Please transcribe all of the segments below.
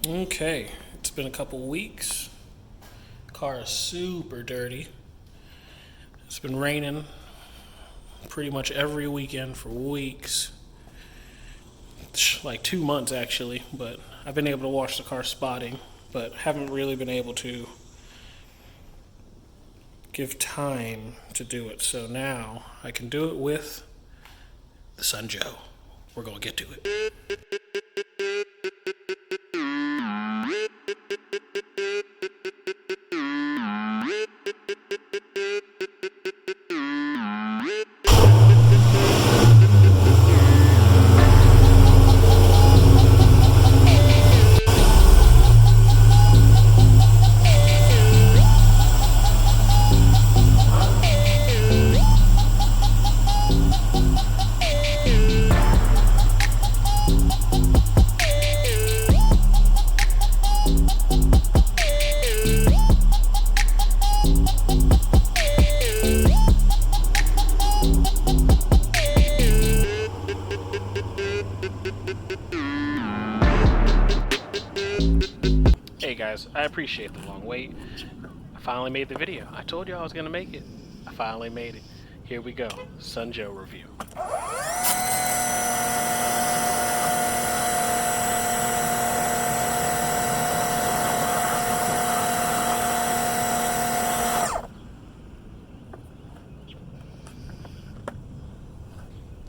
Okay, it's been a couple weeks. Car is super dirty. It's been raining pretty much every weekend for weeks. Like 2 months actually, but I've been able to wash the car spotting, but haven't really been able to give time to do it. So now I can do it with the Sun Joe. We're gonna get to it. Hey guys, I appreciate the long wait. I finally made the video. I told you I was going to make it. I finally made it. Here we go. Sun Joe review.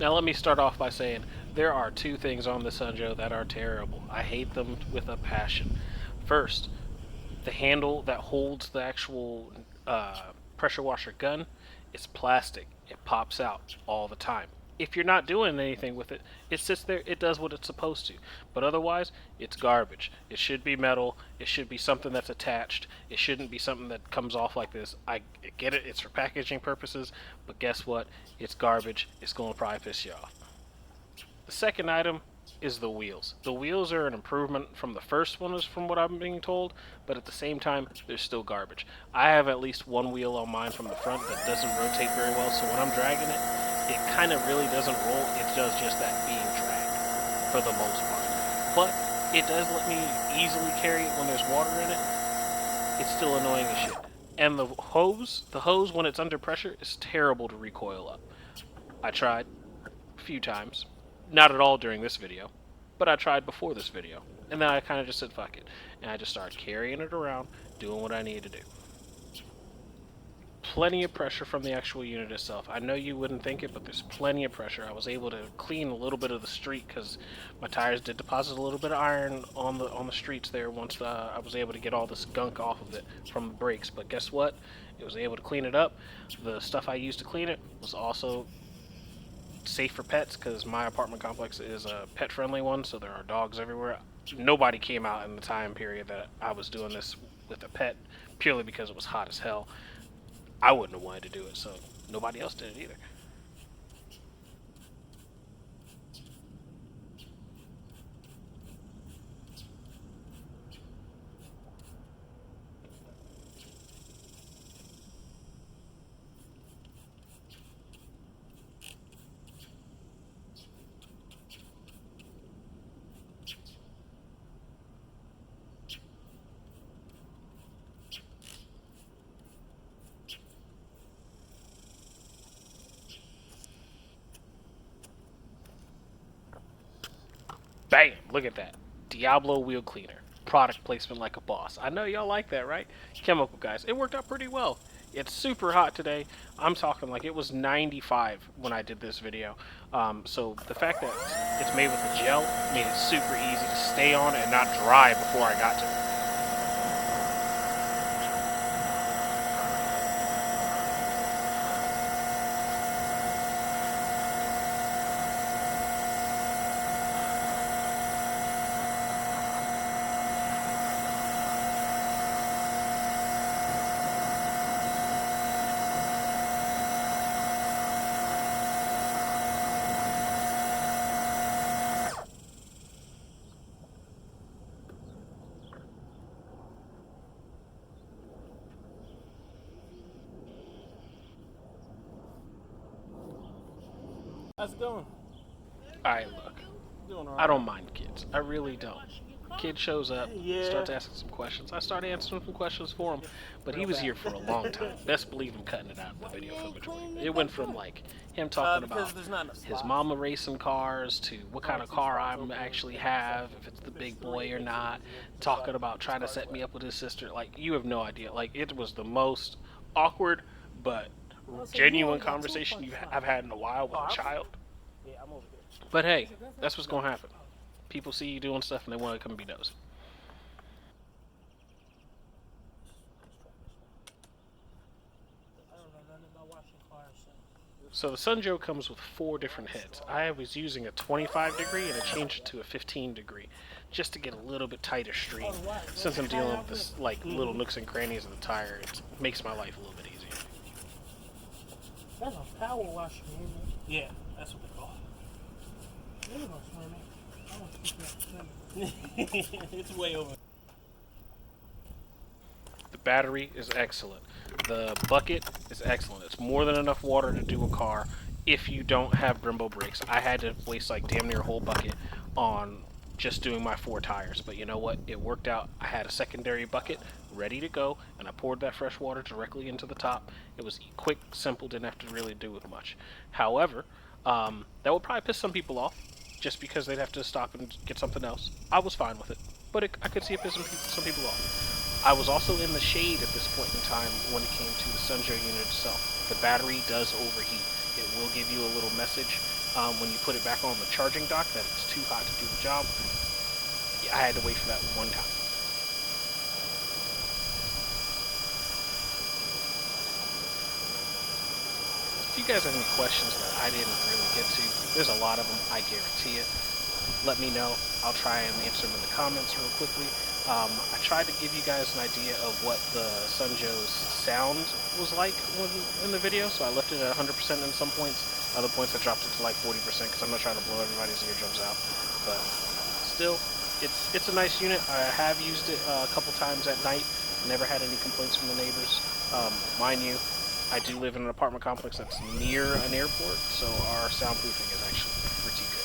Now let me start off by saying there are two things on the Sun Joe that are terrible. I hate them with a passion. First, the handle that holds the actual pressure washer gun is plastic. It pops out all the time. If you're not doing anything with it, it sits there, it does what it's supposed to. But otherwise, it's garbage. It should be metal. It should be something that's attached. It shouldn't be something that comes off like this. I get it, it's for packaging purposes, but guess what? It's garbage. It's going to probably piss you off. The second item is the wheels. The wheels are an improvement from the first one, is from what I'm being told, but at the same time, they're still garbage. I have at least one wheel on mine from the front that doesn't rotate very well, so when I'm dragging it, it kind of really doesn't roll. It does just that being dragged for the most part. But it does let me easily carry it when there's water in it. It's still annoying as shit. And the hose when it's under pressure is terrible to recoil up. I tried a few times. Not at all during this video, but I tried before this video. And then I kind of just said fuck it. And I just started carrying it around, doing what I needed to do. Plenty of pressure from the actual unit itself. I know you wouldn't think it, but there's plenty of pressure. I was able to clean a little bit of the street because my tires did deposit a little bit of iron on the streets there once I was able to get all this gunk off of it from the brakes. But guess what? It was able to clean it up. The stuff I used to clean it was also safe for pets because my apartment complex is a pet friendly one, so there are dogs everywhere. Nobody came out in the time period that I was doing this with a pet, purely because it was hot as hell. I wouldn't have wanted to do it, so nobody else did it either. Bam! Look at that. Diablo wheel cleaner. Product placement like a boss. I know y'all like that, right? Chemical guys. It worked out pretty well. It's super hot today. I'm talking like it was 95 when I did this video. So the fact that it's made with a gel made it super easy to stay on and not dry before I got to it. How's it going? Alright, look. Doing all I right. don't mind kids. I really don't. Kid shows up, starts asking some questions. I started answering some questions for him, but he was here for a long time. Best believe I'm cutting it out of the video footage. It went from like him talking about his mama racing cars to what kind of car I actually have, if it's the big boy or not, talking about trying to set me up with his sister. Like, you have no idea. Like, it was the most awkward but genuine conversation I've had in a while with a child. But hey, that's what's gonna happen. People see you doing stuff and they want to come and be nosy. So the Sunjoe comes with 4 different heads. I was using a 25 degree and I changed it to a 15 degree just to get a little bit tighter stream. Since I'm dealing with this like little nooks and crannies of the tire, it makes my life a little bit easier. That's a power washer, man. Yeah, that's what they call it. There you go, swimming. I want to keep that swimming. It's way over. The battery is excellent. The bucket is excellent. It's more than enough water to do a car if you don't have Brembo brakes. I had to waste like damn near a whole bucket on just doing my 4 tires, but you know what? It worked out. I had a secondary bucket ready to go, and I poured that fresh water directly into the top. It was quick, simple, didn't have to really do with much. However, that would probably piss some people off, just because they'd have to stop and get something else. I was fine with it, but I could see it pissing some people off. I was also in the shade at this point in time when it came to the Sunjoe unit itself. The battery does overheat. It will give you a little message when you put it back on the charging dock that it's too hot to do the job. I had to wait for that one time. If you guys have any questions that I didn't really get to, there's a lot of them, I guarantee it. Let me know. I'll try and answer them in the comments real quickly. I tried to give you guys an idea of what the Sunjoe's sound was like in the video, so I left it at 100% in some points. Other points I dropped it to like 40% because I'm not trying to blow everybody's eardrums out. But still, it's a nice unit. I have used it a couple times at night. Never had any complaints from the neighbors. Mind you, I do live in an apartment complex that's near an airport, so our soundproofing is actually pretty good.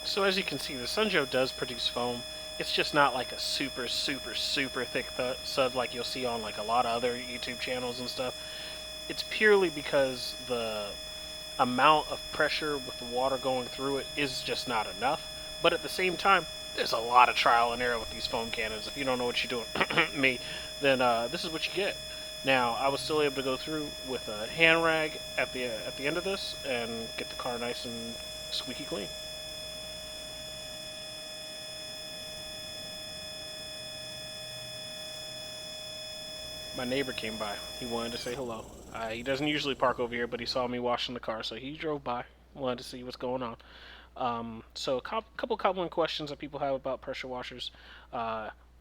So as you can see, the Sunjoe does produce foam. It's just not like a super, super, super thick sud like you'll see on like a lot of other YouTube channels and stuff. It's purely because the amount of pressure with the water going through it is just not enough. But at the same time, there's a lot of trial and error with these foam cannons. If you don't know what you're doing, me, then this is what you get. Now, I was still able to go through with a hand rag at the end of this and get the car nice and squeaky clean. My neighbor came by. He wanted to say hello. He doesn't usually park over here, but he saw me washing the car, so he drove by. Wanted to see what's going on. So a couple common questions that people have about pressure washers.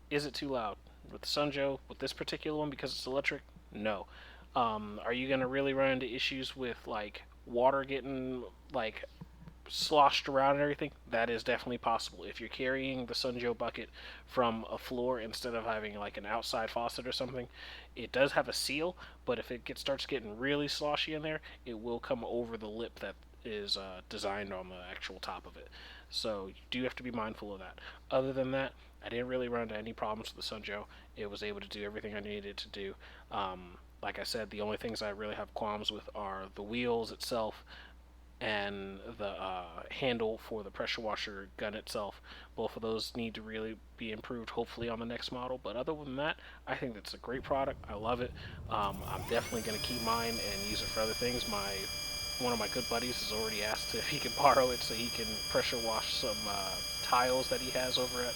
Is it too loud? With the Sunjoe, with this particular one, because it's electric, no. Are you going to really run into issues with like water getting like sloshed around and everything, that is definitely possible. If you're carrying the Sunjo bucket from a floor instead of having like an outside faucet or something, it does have a seal, but if it starts getting really sloshy in there, it will come over the lip that is designed on the actual top of it. So you do have to be mindful of that. Other than that, I didn't really run into any problems with the Sunjo. It was able to do everything I needed to do. Like I said, the only things I really have qualms with are the wheels itself and the handle for the pressure washer gun itself. Both of those need to really be improved, hopefully, on the next model. But other than that, I think it's a great product. I love it. I'm definitely going to keep mine and use it for other things. One of my good buddies has already asked if he can borrow it so he can pressure wash some tiles that he has over at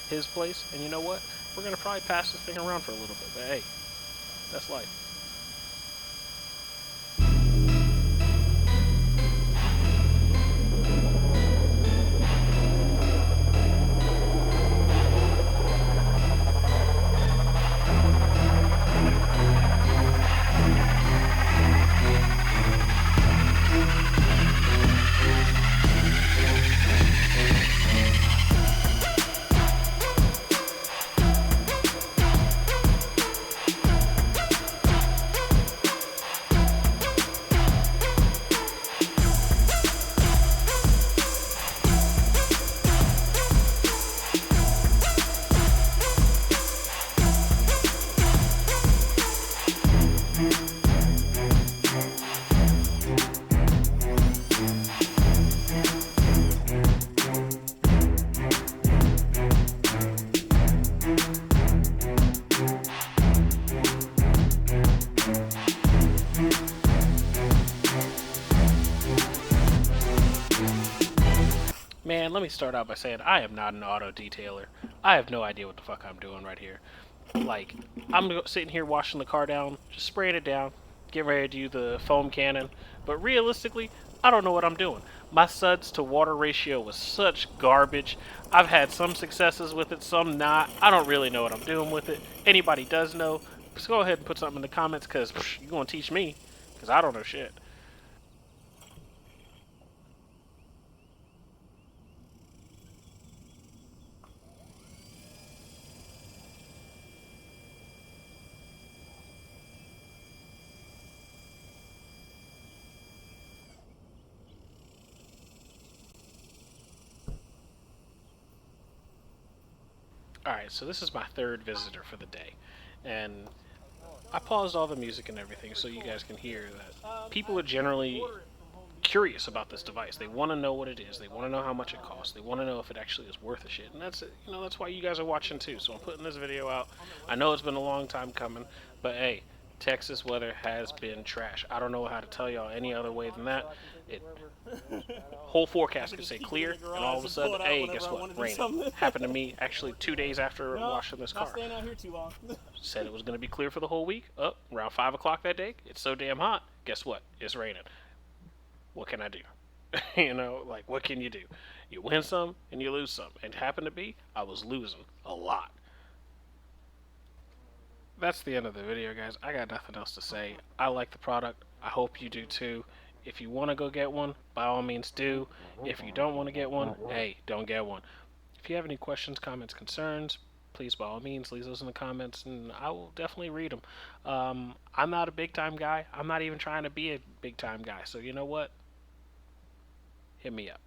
his place. And you know what? We're going to probably pass this thing around for a little bit. But hey, that's life. Man, let me start out by saying I am not an auto detailer. I have no idea what the fuck I'm doing right here. Like, I'm sitting here washing the car down, just spraying it down, getting ready to do the foam cannon. But realistically, I don't know what I'm doing. My suds to water ratio was such garbage. I've had some successes with it, some not. I don't really know what I'm doing with it. Anybody does know, just go ahead and put something in the comments, because you're going to teach me, because I don't know shit. Alright, so this is my third visitor for the day. And I paused all the music and everything so you guys can hear that people are generally curious about this device. They want to know what it is. They want to know how much it costs. They want to know if it actually is worth a shit. And that's it. That's why you guys are watching too. So I'm putting this video out. I know it's been a long time coming, but hey, Texas weather has been trash. I don't know how to tell y'all any other way than that. It whole forecast could say clear, and all of a sudden, hey, guess what? Raining. Happened to me actually 2 days after washing this car. Said it was going to be clear for the whole week. Up around 5 o'clock that day, it's so damn hot. Guess what? It's raining. What can I do? Like, what can you do? You win some and you lose some. It happened to be, I was losing a lot. That's the end of the video, guys. I got nothing else to say. I like the product. I hope you do too. If you want to go get one, by all means do. If you don't want to get one, hey, don't get one. If you have any questions, comments, concerns, please, by all means, leave those in the comments, and I will definitely read them. I'm not a big-time guy. I'm not even trying to be a big-time guy. So you know what? Hit me up.